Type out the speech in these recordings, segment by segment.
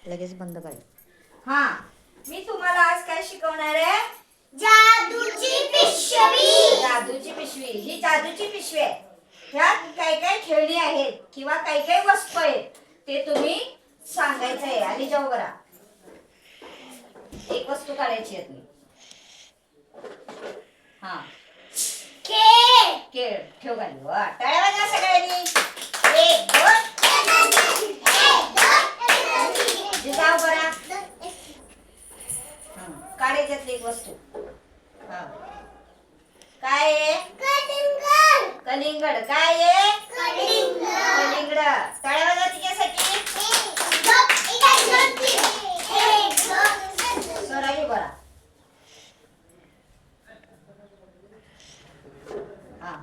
लगेच बंद कर. हा, मी तुम्हाला आज काय शिकवणार आहे? जादूची पिशवी. जादूची पिशवी. ही जादूची पिशवी आहे. ह्यात काय काय खेळणी आहेत किंवा काय काय वस्तू आहेत ते तुम्ही सांगायचं आहे. आणि जाऊ बरा, एक वस्तू काढायची आहे तुम्ही. हा, केळ ठेव खाली. वा, टाळ्या वाजवा सगळ्यांनी. एक दोन, जाऊ बरा. काढायच्यातली एक वस्तू. हा, काय आहे? कलिंगड. काय आहे? कलिंगड. टाळ्या वाजवा तिच्यासाठी. सोनाली बरा. हा,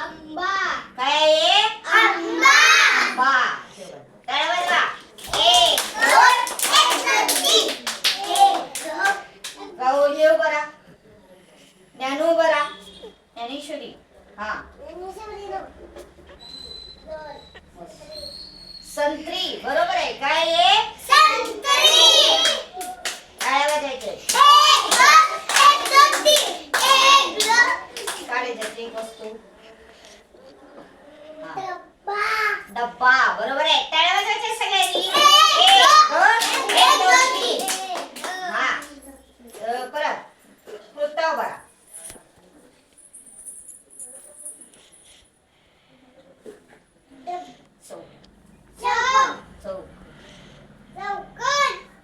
आंबा. काय आहे? आंबा. आंबा. टाळ्या वाजवा. एक गाऊ येऊ बरा. ज्ञानू बरा. ज्ञानेश्वरी. हा, संत्री. बरोबर आहे. काय आहे? टाळ्या वाजवायचे. काढायच्यातली एक वस्तू. हा, डब्बा. बरोबर आहे. टाळ्या वाजवायच्या सगळ्यांनी. एक दोन तीन. हा, परत कृत्ता बरा.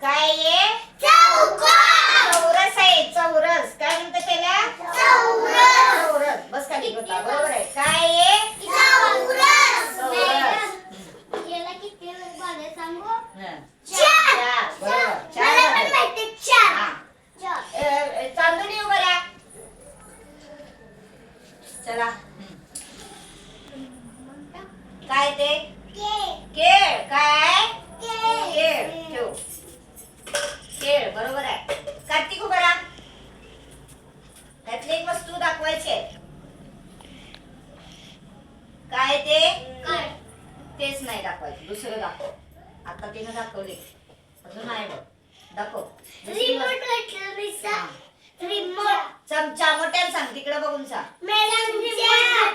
काय आहे? चौरस आहे. चौरस. काय म्हणतात त्याला? चौरस. बस खाली कृत्ता. बरोबर आहे. काय आहे? चौरस. हं. चार. बरोबर. चार झाले. हा. चांदणी उभं राहा. चला. काय ते? केळ. काय? केळ. ठेव. केळ. बरोबर आहे. कार्तिक उभं राहा. त्यातली एक वस्तू दाखवायची आहे. काय ते? तेच नाही दाखवायचं. दुसरं दाखव. आता तिनं दाखवले. अजून आहे बघ. दाखव. चमचा. मोठ्यानं सांग. तिकडे बघून सांग.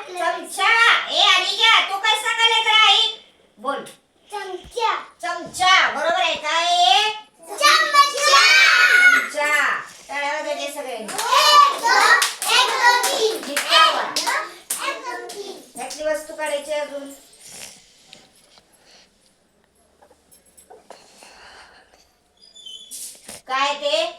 चमचा. ए आली घ्या. तो काय सांगायला तर आई? बोल. चमचा. बरोबर आहे. काय आहे? चमचा. टाळ्या वाजवायचे सगळ्यांनी. यातली वस्तू काढायची अजून. काय ते?